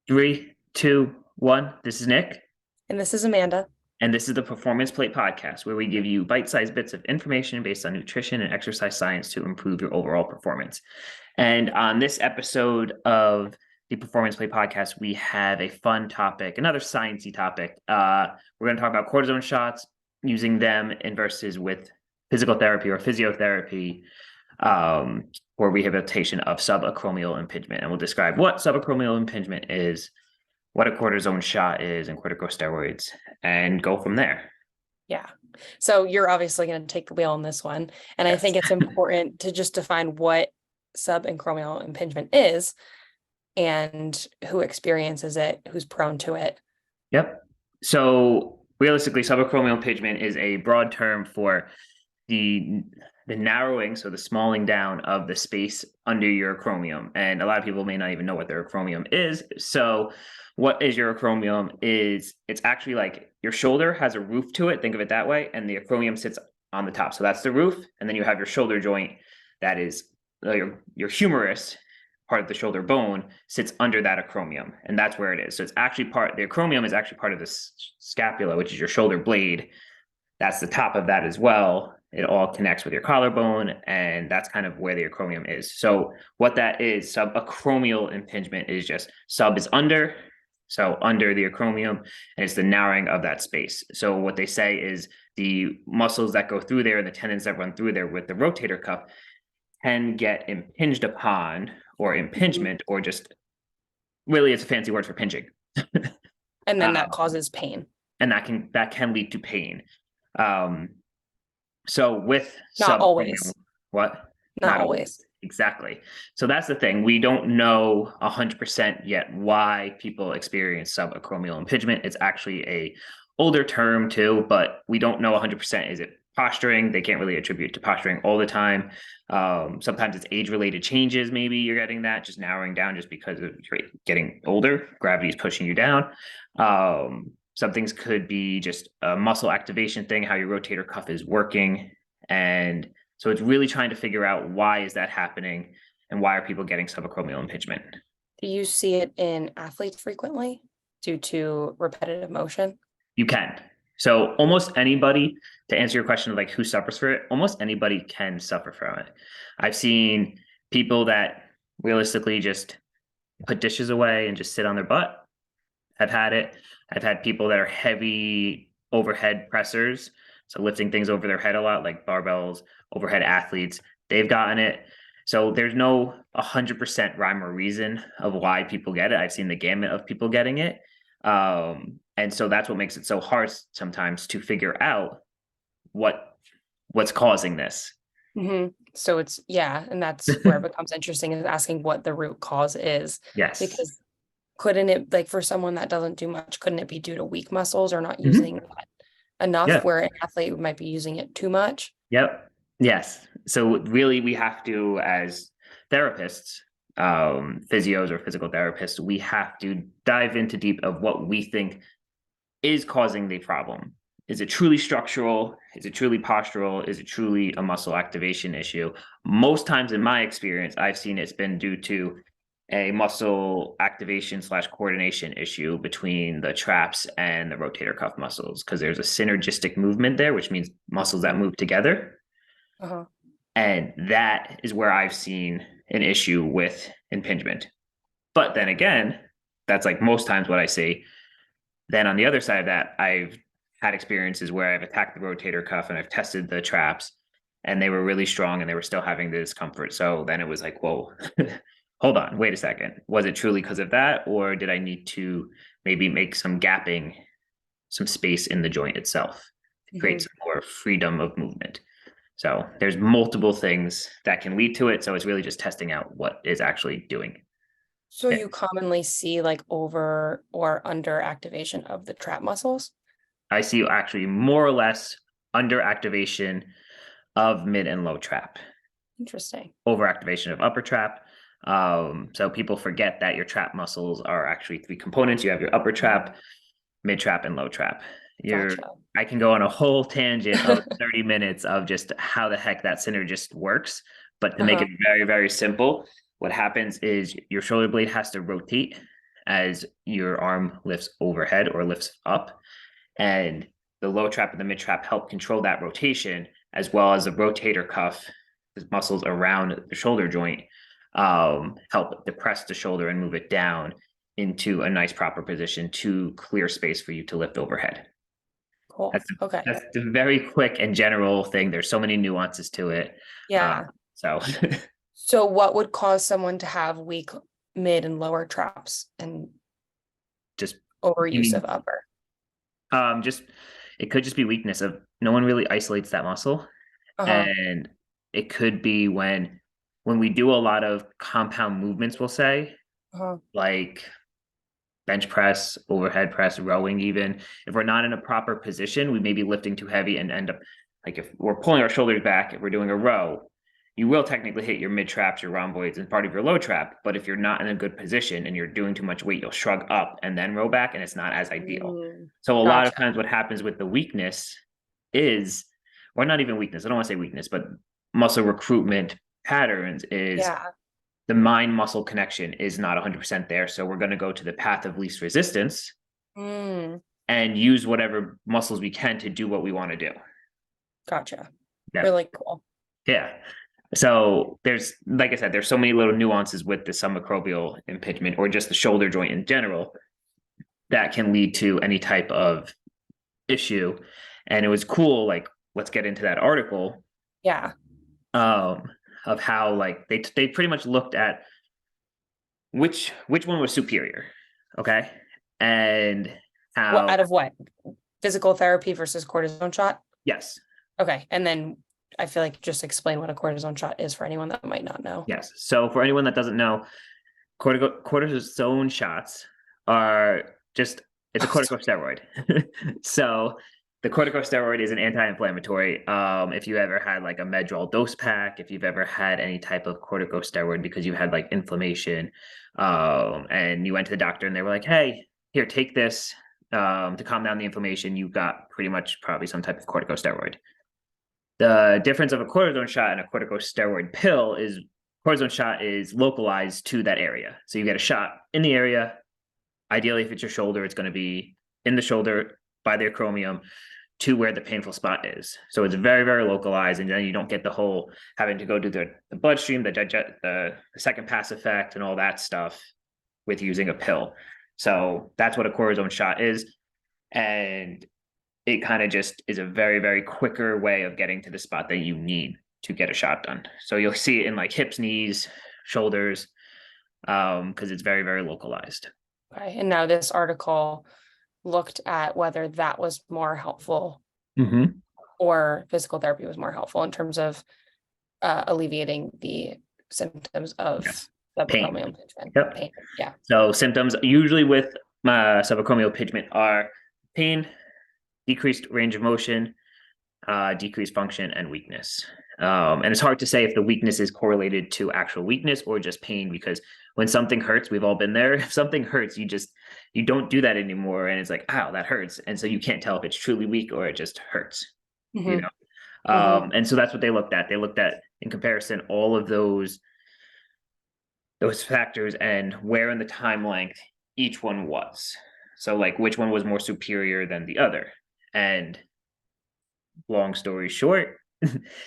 Three, two, one. This is Nick, And this is Amanda. and this is the Performance Plate Podcast, where we give you bite-sized bits of information based on nutrition and exercise science to improve your overall performance. And on this episode of the Performance Plate Podcast, we have a fun topic, another sciencey topic. We're going to talk about cortisone shots, using them in versus with physical therapy or physiotherapy for rehabilitation of subacromial impingement. And we'll describe what subacromial impingement is, what a cortisone shot is, and corticosteroids, and go from there. Yeah. So you're obviously going to take the wheel on this one. And I Yes. think it's important to just define what subacromial impingement is and who experiences it, who's prone to it. Yep. So realistically, subacromial impingement is a broad term for the narrowing, so the smalling down of the space under your acromion. And a lot of people may not even know what their acromion is. So what is your acromion is it's actually like your shoulder has a roof to it. Think of it that way. And the acromion sits on the top. So that's the roof. And then you have your shoulder joint that is your humerus part of the shoulder bone sits under that acromion, and that's where it is. So it's actually the acromion is actually part of the scapula, which is your shoulder blade. That's the top of that as well. It all connects with your collarbone, and that's kind of where the acromion is. So what that is, subacromial impingement is just sub is under, so under the acromion, and it's the narrowing of that space. So what they say is the muscles that go through there and the tendons that run through there with the rotator cuff can get impinged upon, or impingement, or just really it's a fancy word for pinching. And then that causes pain. And that can lead to pain. So with Not always. What? Not always. Exactly. So that's the thing. We don't know 100% yet why people experience subacromial impingement. It's actually a older term too, but we don't know 100%. Is it posturing? They can't really attribute to posturing all the time. Sometimes it's age-related changes. Maybe you're getting that, just narrowing down just because of you're getting older. Gravity is pushing you down. Some things could be just a muscle activation thing, how your rotator cuff is working. And so it's really trying to figure out why is that happening and why are people getting subacromial impingement. Do you see it in athletes frequently due to repetitive motion? You can. So almost anybody, to answer your question of like who suffers from it, almost anybody can suffer from it. I've seen people that realistically just put dishes away and just sit on their butt. I've had it. I've had people that are heavy overhead pressers, so lifting things over their head a lot, like barbells, overhead athletes. They've gotten it. So there's no 100% rhyme or reason of why people get it. I've seen the gamut of people getting it. And so that's what makes it so hard sometimes to figure out what's causing this. Mm-hmm. So and that's where it becomes interesting, is asking what the root cause is. Yes. Because couldn't it, like for someone that doesn't do much, couldn't it be due to weak muscles or not Mhm. using that enough, Yeah. where an athlete might be using it too much? Yep. Yes. So really we have to, as therapists, physios or physical therapists, we have to dive into deep of what we think is causing the problem. Is it truly structural? Is it truly postural? Is it truly a muscle activation issue? Most times in my experience, I've seen it's been due to a muscle activation / coordination issue between the traps and the rotator cuff muscles, because there's a synergistic movement there, which means muscles that move together. Uh-huh. And that is where I've seen an issue with impingement. But then again, that's like most times what I see. Then on the other side of that, I've had experiences where I've attacked the rotator cuff and I've tested the traps and they were really strong and they were still having the discomfort. So then it was like, whoa, hold on, wait a second. Was it truly because of that? Or did I need to maybe make some gapping, some space in the joint itself to create some more freedom of movement? So there's multiple things that can lead to it. So it's really just testing out what is actually doing. So you commonly see like over or under activation of the trap muscles? I see actually more or less under activation of mid and low trap. Interesting. Overactivation of upper trap. So people forget that your trap muscles are actually 3 components. You have your upper trap, mid trap, and low trap. Gotcha. I can go on a whole tangent of 30 minutes of just how the heck that synergist works. But to make it very, very simple, what happens is your shoulder blade has to rotate as your arm lifts overhead or lifts up. And the low trap and the mid trap help control that rotation, as well as the rotator cuff, the muscles around the shoulder joint, help depress the shoulder and move it down into a nice proper position to clear space for you to lift overhead. Cool. Okay. That's the very quick and general thing. There's so many nuances to it. Yeah. So So what would cause someone to have weak mid and lower traps and just overuse of upper? just it could just be weakness of no one really isolates that muscle. Uh-huh. And it could be when we do a lot of compound movements, we'll say, Uh-huh. like bench press, overhead press, rowing, even if we're not in a proper position, we may be lifting too heavy and end up like if we're pulling our shoulders back, if we're doing a row, you will technically hit your mid traps, your rhomboids, and part of your low trap. But if you're not in a good position and you're doing too much weight, you'll shrug up and then row back, and it's not as ideal. So a lot of Gotcha. times what happens with the weakness is, or not even weakness, I don't want to say weakness, but muscle recruitment patterns is Yeah. the mind muscle connection is not 100% there. So we're going to go to the path of least resistance Mm, and use whatever muscles we can to do what we want to do. gotcha. Yeah. Really cool. Yeah. So there's, like I said, there's so many little nuances with the subacromial impingement or just the shoulder joint in general that can lead to any type of issue. And it was cool. Like, let's get into that article. Yeah. Of how like they pretty much looked at which one was superior, okay, and What how out of what? Physical therapy versus cortisone shot? yes, Okay. And then I feel like just explain what a cortisone shot is for anyone that might not know. yes. So for anyone that doesn't know, cortisone shots are just it's a corticosteroid. So the corticosteroid is an anti-inflammatory. If you ever had like a Medrol dose pack, if you've ever had any type of corticosteroid because you had like inflammation, and you went to the doctor and they were like, "Hey, here, take this to calm down the inflammation," you got pretty much probably some type of corticosteroid. The difference of a cortisone shot and a corticosteroid pill is cortisone shot is localized to that area. So you get a shot in the area. Ideally, if it's your shoulder, it's going to be in the shoulder by the acromion to where the painful spot is. So it's very, very localized. And then you don't get the whole having to go to the bloodstream, the second pass effect, and all that stuff with using a pill. So that's what a cortisone shot is. And it kind of just is a very, very quicker way of getting to the spot that you need to get a shot done. So you'll see it in like hips, knees, shoulders, because it's very, very localized. Okay. And now this article looked at whether that was more helpful Mm-hmm. or physical therapy was more helpful in terms of alleviating the symptoms of Yes. subacromial Pain. impingement. Yep. Pain. Yeah. So symptoms usually with subacromial impingement are pain, decreased range of motion, decreased function, and weakness. And it's hard to say if the weakness is correlated to actual weakness or just pain, because when something hurts, we've all been there. If something hurts, you don't do that anymore, and it's like, ow, that hurts, and so you can't tell if it's truly weak or it just hurts. You know. And so that's what they looked at. They looked at in comparison all of those factors and where in the time length each one was. So like which one was more superior than the other. And long story short,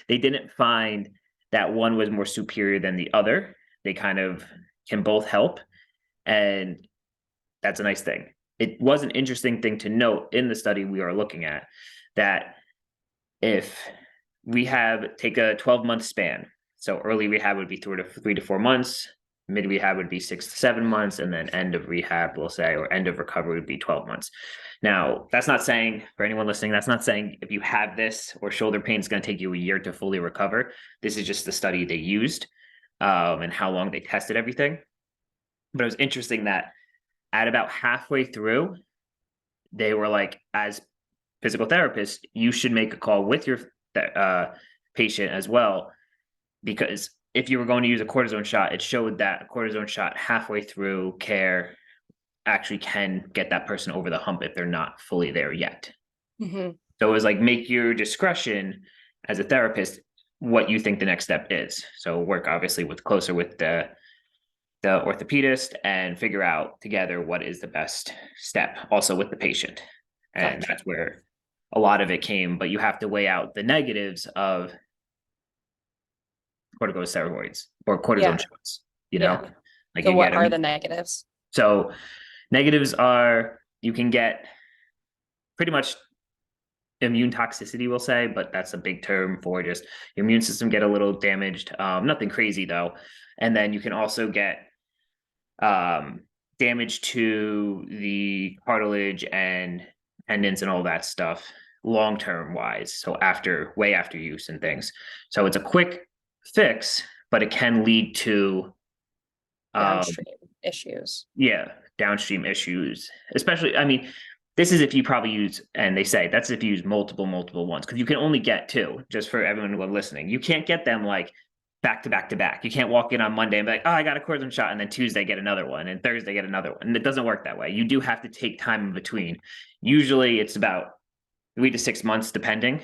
they didn't find that one was more superior than the other. They kind of can both help. And that's a nice thing. It was an interesting thing to note in the study we are looking at that if we take a 12-month span, so early rehab would be 3 to 4 months, mid rehab would be 6 to 7 months, and then end of rehab, we'll say, or end of recovery would be 12 months. Now, that's not saying, for anyone listening, that's not saying if you have this or shoulder pain, it's going to take you a year to fully recover. This is just the study they used and how long they tested everything. But it was interesting that at about halfway through, they were like, as physical therapists, you should make a call with your patient as well, because if you were going to use a cortisone shot, it showed that a cortisone shot halfway through care actually can get that person over the hump if they're not fully there yet. So it was like, make your discretion as a therapist what you think the next step is. So work obviously closer with the the orthopedist and figure out together what is the best step, also with the patient. And Gotcha. that's where a lot of it came. But you have to weigh out the negatives of corticosteroids or cortisone Yeah. shots, Yeah. like So you what get are them. the negatives? So negatives are you can get pretty much immune toxicity, we'll say, but that's a big term for just your immune system get a little damaged. Nothing crazy though. And then you can also get um, damage to the cartilage and tendons and all that stuff long term wise. So way after use and things. So it's a quick fix, but it can lead to um, Downstream issues. yeah, downstream issues. Especially, I mean, this is if you probably use, and they say that's if you use multiple ones, because you can only get two, just for everyone listening. You can't get them like back to back to back. You can't walk in on Monday and be like, oh, I got a cortisone shot, and then Tuesday get another one, and Thursday get another one. And it doesn't work that way. You do have to take time in between. Usually it's about 3 to 6 months, depending.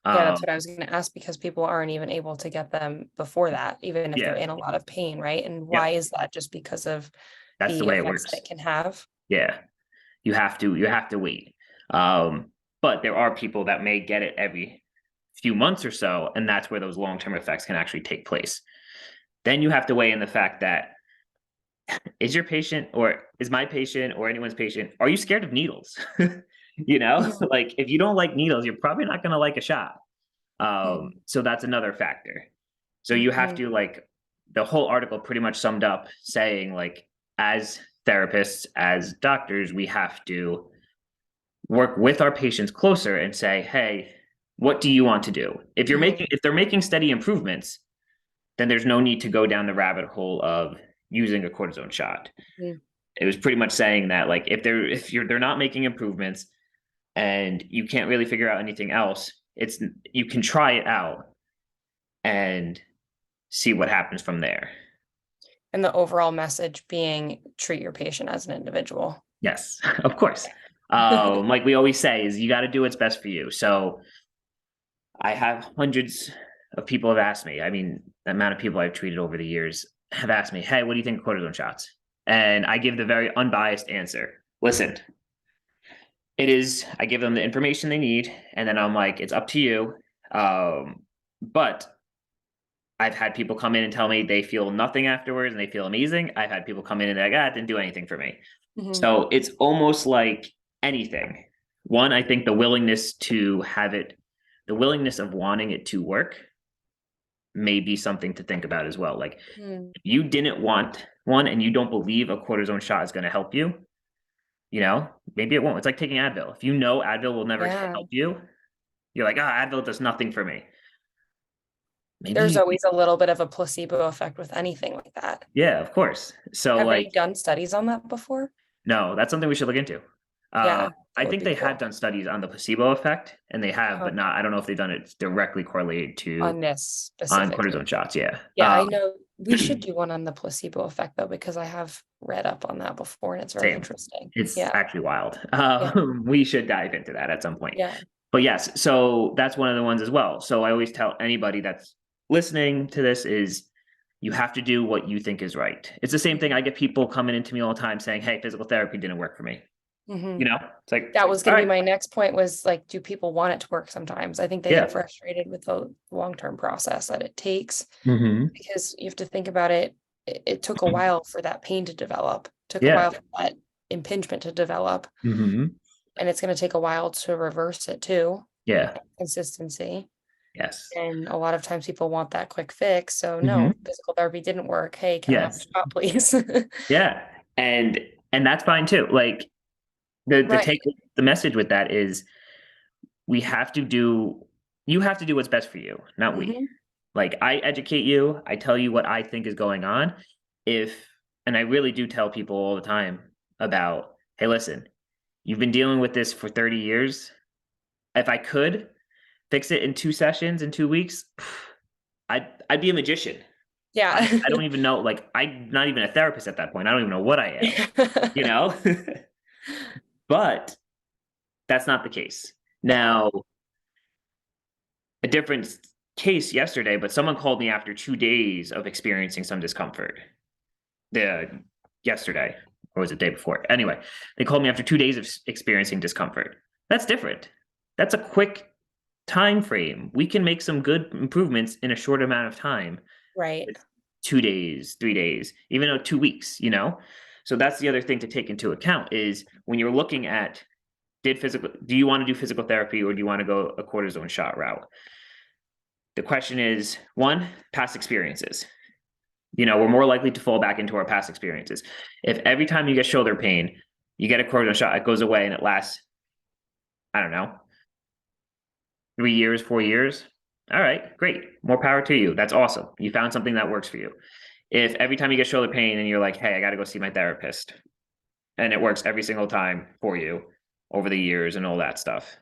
Yeah, that's Um, what I was going to ask because people aren't even able to get them before that, even if they're yeah, in a lot of pain, right? And why yep, is that? Just because of that's the the way it effects that works. it can have? Yeah, you have to wait. But there are people that may get it every few months or so, and that's where those long-term effects can actually take place. Then you have to weigh in the fact that is your patient or is my patient or anyone's patient, are you scared of needles? Mhm. Like if you don't like needles, you're probably not going to like a shot. Mhm. So that's another factor. So you have Mhm. to like the whole article pretty much summed up saying like as therapists, as doctors, we have to work with our patients closer and say, hey, what do you want to do? Mhm. If they're making steady improvements, then there's no need to go down the rabbit hole of using a cortisone shot. Mhm. It was pretty much saying that like they're not making improvements and you can't really figure out anything else, it's you can try it out and see what happens from there. And the overall message being treat your patient as an individual. Yes, of course. Like we always say, is you got to do what's best for you. So I have hundreds of people have asked me. I mean, the amount of people I've treated over the years have asked me, "Hey, what do you think of cortisone shots?" And I give the very unbiased answer. Listen, it is. I give them the information they need, and then I'm like, "It's up to you." But I've had people come in and tell me they feel nothing afterwards, and they feel amazing. I've had people come in and they're like, "Ah, it didn't do anything for me." Mhm. So it's almost like anything. One, I think the willingness of wanting it to work may be something to think about as well. Like Mhm. if you didn't want one and you don't believe a cortisone shot is going to help you, maybe it won't. It's like taking Advil. If you know Advil will never Yeah. help you, you're like, Advil does nothing for me. There's Maybe, always a little bit of a placebo effect with anything like that. yeah, of course. So Have like, they done studies on that before? no, that's something we should look into. Uh, Yeah, I that would think be they had cool. done studies on the placebo effect, and they have, Uh-huh. but not. I don't know if they've done it directly correlated to On this on specifically. cortisone shots. Yeah. Yeah, I know we should do one on the placebo effect though, because I have read up on that before and it's very Same. interesting. It's Yeah, actually wild. yeah, We should dive into that at some point. yeah. But yes, so that's one of the ones as well. So I always tell anybody that's listening to this is you have to do what you think is right. It's the same thing. I get people coming into me all the time saying, "Hey, physical therapy didn't work for me." Hmm. It's like, That was all going to be right, my next point was like, do people want it to work sometimes? I think they get yeah. frustrated with the long-term process that it takes Hmm. because you have to think about it. It took a while for that pain to develop, took a Yeah. while for that impingement to develop, Hmm. and it's going to take a while to reverse it too. Yeah. Consistency. Yes. And a lot of times people want that quick fix. So Hmm. no, physical therapy didn't work. Hey, can I have a Yes. shot, please? Yeah. And that's fine too. Like the Right. take the message with that is we have to do you have to do what's best for you, not we. Hmm. Like I educate you, I tell you what I think is going on. If and I really do tell people all the time about, hey, listen, you've been dealing with this for 30 years. If I could fix it in 2 sessions in 2 weeks, I'd be a magician. Yeah. I don't even know, like I'm not even a therapist at that point. I don't even know what I am, you know? But that's not the case. Yeah. Now, a different case yesterday, but someone called me after 2 days of experiencing some discomfort. yesterday, or was it the day before? Anyway, they called me after 2 days of experiencing discomfort. That's different. That's a quick time frame. We can make some good improvements in a short amount of time. Right. With 2 days, 3 days, even though 2 weeks, you know? So that's the other thing to take into account is when you're looking at do you want to do physical therapy or do you want to go a cortisone shot route? The question is one, past experiences. We're more likely to fall back into our past experiences. If every time you get shoulder pain, you get a cortisone shot, it goes away and it lasts, I don't know, 3 years, 4 years. All right, great. More power to you. That's awesome. You found something that works for you. If every time you get shoulder pain and you're like, hey, I got to go see my therapist, and it works every single time for you over the years and all that stuff,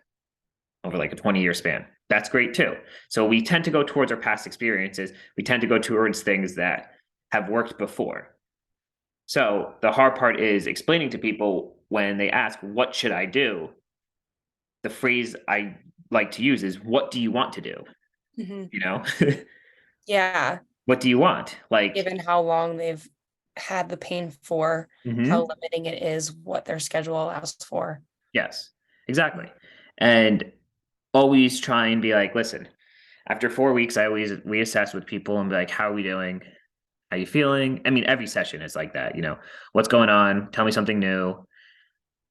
over like a 20-year span, that's great too. So we tend to go towards our past experiences. We tend to go towards things that have worked before. So the hard part is explaining to people when they ask, what should I do? The phrase I like to use is, what do you want to do? Mhm. You know, Yeah. what do you want? Like, Given how long they've had the pain for, how mhm, limiting it is, what their schedule allows for. yes, exactly. And always try and be like, listen, after 4 weeks, I always reassess with people and be like, how are we doing? How you feeling? I mean, every session is like that, what's going on? Tell me something new.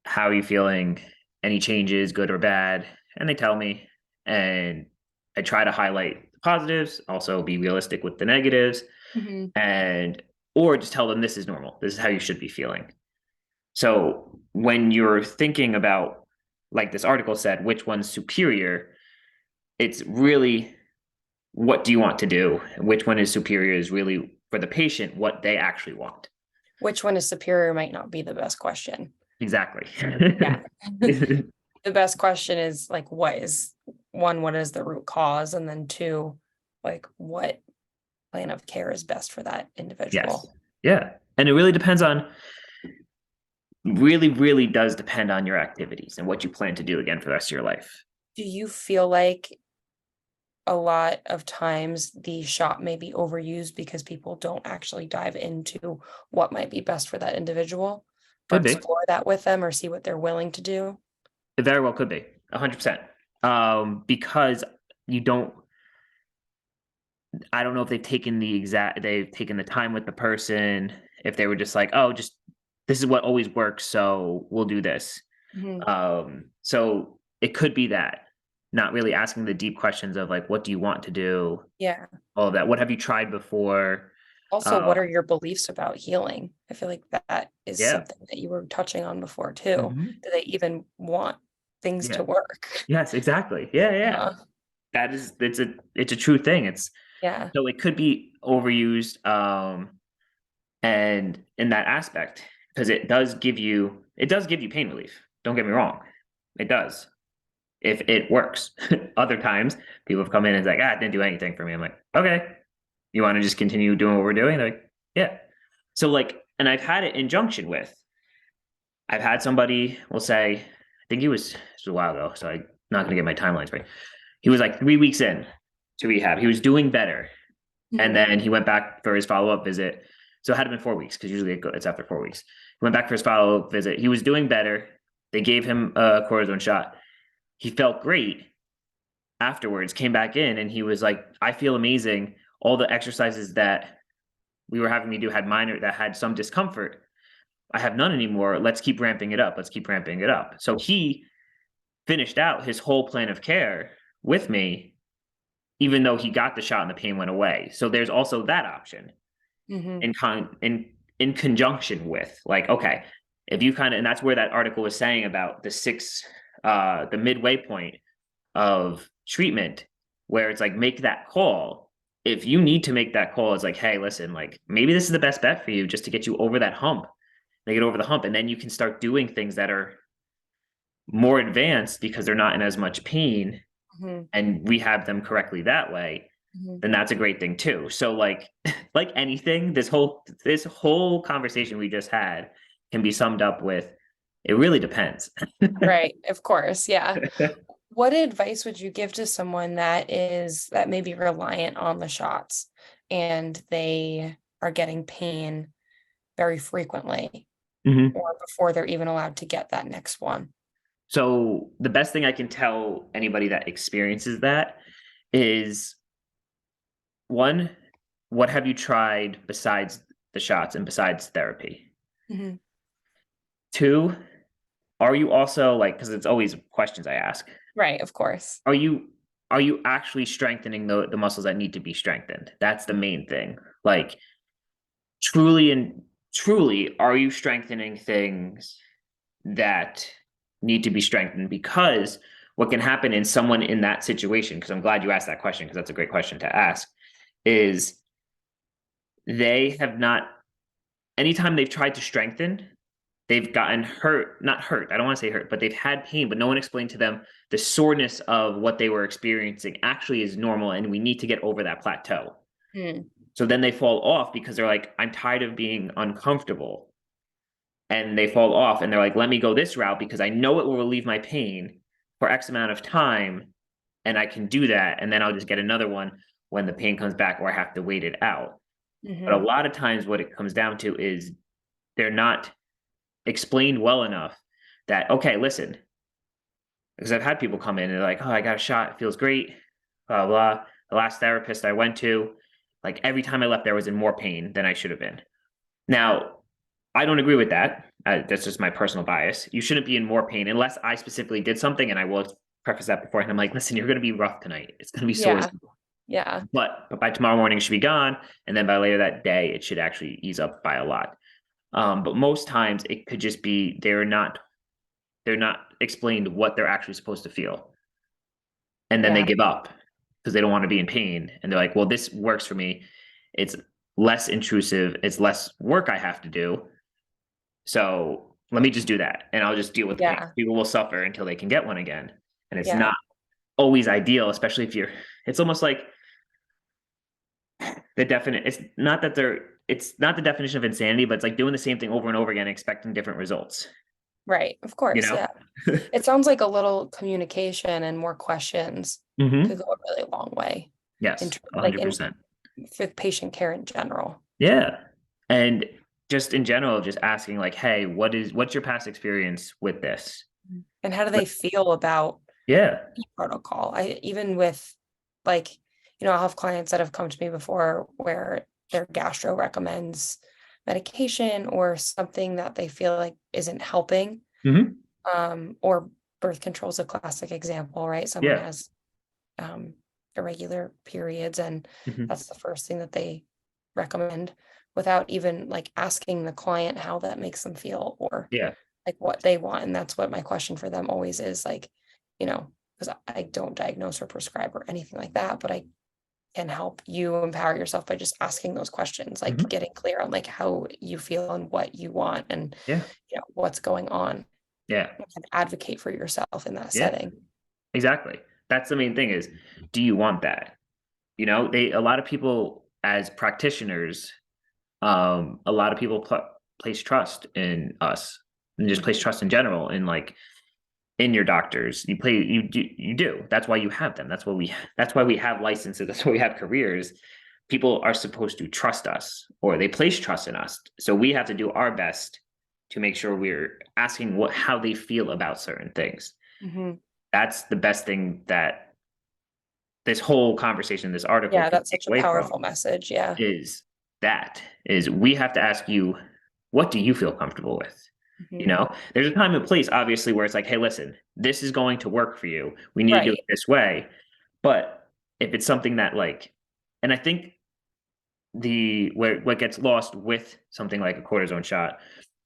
How are you feeling? Any changes, good or bad? And they tell me. And I try to highlight the positives, also be realistic with the negatives, Mhm. and or just tell them this is normal. This is how you should be feeling. So when you're thinking about, like this article said, which one's superior, it's really what do you want to do? Which one is superior is really for the patient what they actually want. Which one is superior might not be the best question. Exactly. Yeah. The best question is like, what is the root cause? And then two, like what plan of care is best for that Yes. individual. Yeah. And it really depends on, really, really does depend on your activities and what you plan to do again for the rest of your life. Do you feel like a lot of times the shot may be overused because people don't actually dive into what might be best for that individual or Could be. explore that with them or see what they're willing to do? It very well could be 100%. Because you don't, I don't know if they've taken the time with the person, if they were just like, oh, just this is what always works, so we'll do this. Mhm. So it could be that, not really asking the deep questions of like, what do you want to do? Yeah. All of that. What have you tried before? Also, Uh, what are your beliefs about healing? I feel like that is yeah. something that you were touching on before too. Mhm. Do they even want things Yeah. to work? Yes, exactly. Yeah, yeah. Uh, It's a true thing. yeah. So it could be overused, and in that aspect, because it does give you pain relief. Don't get me wrong. It does. If it works. Other times people have come in and it's like, it didn't do anything for me. I'm like, okay, you want to just continue doing what we're doing? They're like, yeah. So like, and I've had somebody will say, I think this was a while ago, so I'm not gonna get my timelines right. He was like 3 weeks in to rehab. He was doing better. And Mhm. then he went back for his follow-up visit. So it had been 4 weeks because usually it's after 4 weeks. He went back for his follow-up visit. He was doing better. They gave him a cortisone shot. He felt great afterwards, came back in, and he was like, I feel amazing. All the exercises that we were having me do had some discomfort. I have none anymore. Let's keep ramping it up. Let's keep ramping it up. So he finished out his whole plan of care with me, even though he got the shot and the pain went away. So there's also that option Mhm. in conjunction with, like, okay, if you kind of, and that's where that article was saying about the midway point of treatment, where it's like, make that call. If you need to make that call, it's like, hey, listen, like maybe this is the best bet for you just to get you over that hump, make it over the hump, and then you can start doing things that are more advanced because they're not in as much pain, Mhm. and rehab them correctly that way. Mhm. Then that's a great thing too. So like like anything, this whole conversation we just had can be summed up with, it really depends. Right. Of course. Yeah. What advice would you give to someone that may be reliant on the shots and they are getting pain very frequently Mhm. or before they're even allowed to get that next one. So the best thing I can tell anybody that experiences that is, one, what have you tried besides the shots and besides therapy? Mhm. Two, are you also like, because it's always questions I ask, Right, of course. are you actually strengthening the muscles that need to be strengthened? That's the main thing. Like, truly and truly, are you strengthening things that need to be strengthened? Because what can happen in someone in that situation, because I'm glad you asked that question, because that's a great question to ask, is they have not, anytime they've tried to strengthen, they've gotten hurt, not hurt, I don't want to say hurt, but they've had pain, but no one explained to them the soreness of what they were experiencing actually is normal, and we need to get over that plateau. Mm. So then they fall off because they're like, I'm tired of being uncomfortable. And they fall off and they're like, let me go this route because I know it will relieve my pain for X amount of time. And I can do that. And then I'll just get another one when the pain comes back or I have to wait it out. But a Mhm. lot of times, what it comes down to is they're not explained well enough that, okay, listen, because I've had people come in and they're like, oh, I got a shot. It feels great. Blah, blah. The last therapist I went to, like every time I left, there was in more pain than I should have been. Now, I don't agree with that. That's just my personal bias. You shouldn't be in more pain unless I specifically did something, and I will preface that beforehand. I'm like, listen, you're going to be rough tonight. It's going to be sore, Yeah, yeah, but by tomorrow morning it should be gone, and then by later that day it should actually ease up by a lot. But most times it could just be they're not explained what they're actually supposed to feel, and then they yeah, give up because they don't want to be in pain, and they're like, well, this works for me. It's less intrusive. It's less work I have to do. So let me just do that and I'll just deal with the pain. yeah, People will suffer until they can get one again. And it's yeah, not always ideal, especially if it's almost like it's not the definition of insanity, but it's like doing the same thing over and over again, expecting different results, right, of you course, know? yeah. It sounds like a little communication and more questions could Hmm. go a really long way in Yes, ter like, in 100%. for patient care in general. Yeah. And just in general, just asking like, hey, what's your past experience with this? And how do What- they feel about Yeah. the protocol? I even with, like, I'll have clients that have come to me before where their gastro recommends medication or something that they feel like isn't helping. Hmm. Or birth control is a classic example, right? Someone Yeah. has irregular periods, and Hmm. that's the first thing that they recommend without even like asking the client how that makes them feel or Yeah. like what they want. And that's what my question for them always is, like, because I don't diagnose or prescribe or anything like that, but I can help you empower yourself by just asking those questions, like Hmm. getting clear on like how you feel and what you want and Yeah. what's going on, Yeah. and advocate for yourself in that Yeah. setting. Exactly. That's the main thing is, do you want that? A lot of people as practitioners, a lot of people place trust in us and just place Mhm. trust in general in like in your doctors. You do. That's why you have them. That's why we have licenses. That's why we have careers. People are supposed to trust us or they place trust in us. So we have to do our best to make sure we're asking how they feel about certain things. Mhm. That's the best thing that this whole conversation, this article Yeah, can that's take such a away powerful from message, yeah. is we have to ask you, what do you feel comfortable with? Mhm. There's a time and place, obviously, where it's like, hey, listen, this is going to work for you. We need to do it Right. this way. But if it's something that like, and I think what gets lost with something like a cortisone shot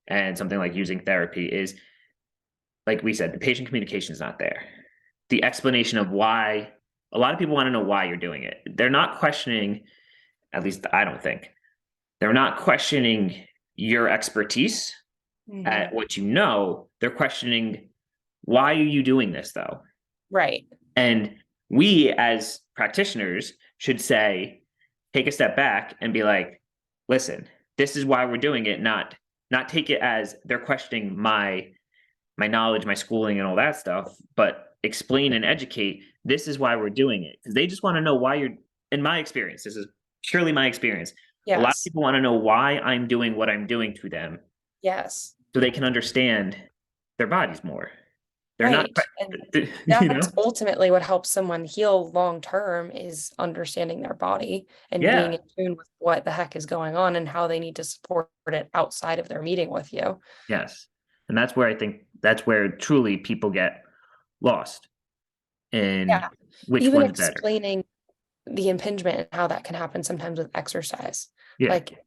and something like using therapy is, like we said, the patient communication is not there. The explanation of why, a lot of people want to know why you're doing it. They're not questioning, at least I don't think, they're not questioning your expertise at Mhm. what you know. They're questioning, why are you doing this though? Right. And we as practitioners should say, take a step back and be like, listen, this is why we're doing it, not take it as they're questioning my knowledge, my schooling, and all that stuff, but explain and educate. This is why we're doing it because they just want to know why you're. In my experience, this is purely my experience. A lot of Yes. people want to know why I'm doing what I'm doing to them Yes. so they can understand their bodies more. They're not, Right. And you know? that's ultimately what helps someone heal long term is understanding their body and being Yeah. in tune with what the heck is going on and how they need to support it outside of their meeting with you. Yes. And that's where I think that's where truly people get lost in Yeah. which Even one's better. explaining the impingement and how that can happen sometimes with exercise. Yeah. Like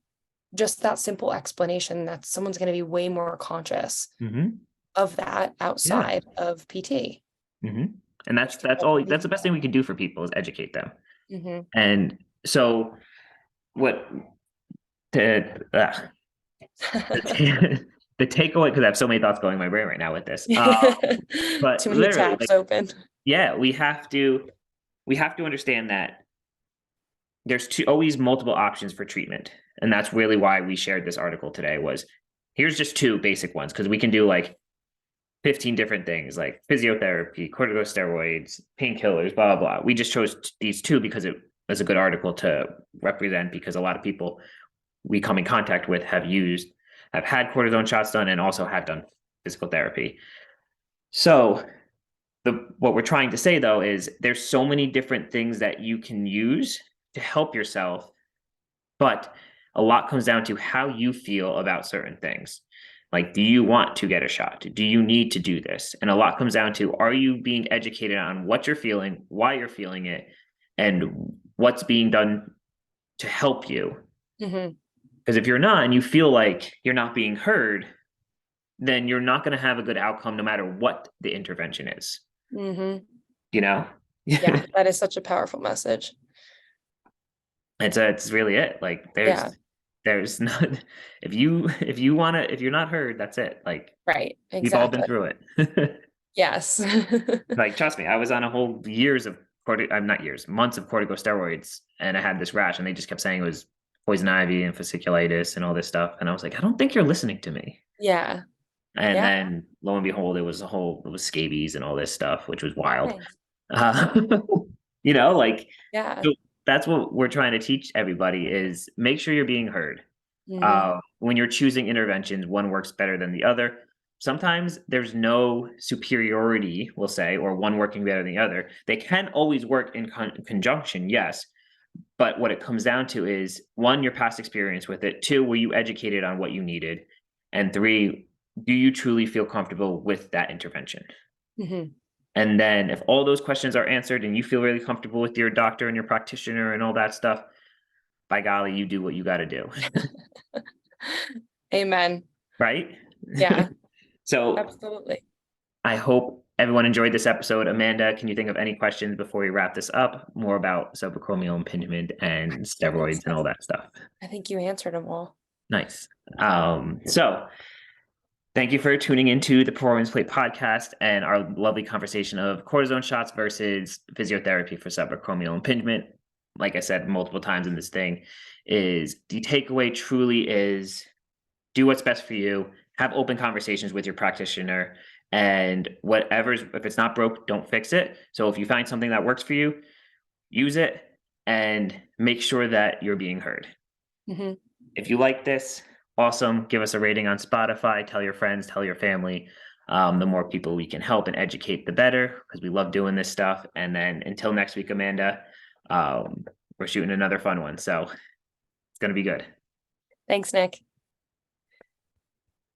just that simple explanation that someone's going to be way more conscious Hmm. of that Yeah. outside of PT, Hmm. And which can ultimately that's the best thing we can do for people is educate them. hmm And so what to the, the takeaway, because I have so many thoughts going in my brain right now with this. But Too many literally, tabs like, open. yeah, we have to understand that there's always multiple options for treatment. And that's really why we shared this article today was here's just two basic ones because we can do like 15 different things like physiotherapy, corticosteroids, painkillers, blah, blah, blah. We just chose these two because it was a good article to represent because a lot of people we come in contact with have had cortisone shots done and also have done physical therapy. So what we're trying to say though is there's so many different things that you can use to help yourself, but a lot comes down to how you feel about certain things. Like, do you want to get a shot? Do you need to do this? And a lot comes down to are you being educated on what you're feeling, why you're feeling it, and what's being done to help you? hmm Because if you're not and you feel like you're not being heard, then you're not going to have a good outcome no matter what the intervention is, hmm you know? Yeah, that is such a powerful message. It's really it. Like Yeah, there's not if you're not heard, that's it. Like right. we've all been Exactly. through it. Yes. Like trust me, I was on a whole I'm not years, months of corticosteroids and I had this rash and they just kept saying it was poison ivy and fasciculitis and all this stuff. And I was like, I don't think you're listening to me. Yeah. And Yeah. then lo and behold, it was scabies and all this stuff, which was wild. Nice. Uh, like Yeah. so that's what we're trying to teach everybody is make sure you're being heard. hmm When you're choosing interventions, one works better than the other. Sometimes there's no superiority, we'll say, or one working better than the other. They can always work in conjunction, yes. But what it comes down to is one, your past experience with it. Two, were you educated on what you needed? And three, do you truly feel comfortable with that intervention? hmm And then if all those questions are answered and you feel really comfortable with your doctor and your practitioner and all that stuff, by golly, you do what you got to do. Amen. Right? Yeah, So absolutely. I hope everyone enjoyed this episode. Amanda, can you think of any questions before we wrap this up? More about subacromial impingement and think steroids and so. all that stuff. I think you answered them all. Nice. So thank you for tuning into the Performance Plate podcast and our lovely conversation of cortisone shots versus physiotherapy for subacromial impingement. Like I said multiple times in this thing, is the takeaway truly is do what's best for you, have open conversations with your practitioner, and if it's not broke, don't fix it. So if you find something that works for you, use it and make sure that you're being heard. hmm If you like this, awesome. Give us a rating on Spotify. Tell your friends, tell your family. The more people we can help and educate, the better, because we love doing this stuff. And then until next week, Amanda, we're shooting another fun one. So it's going to be good. Thanks, Nick.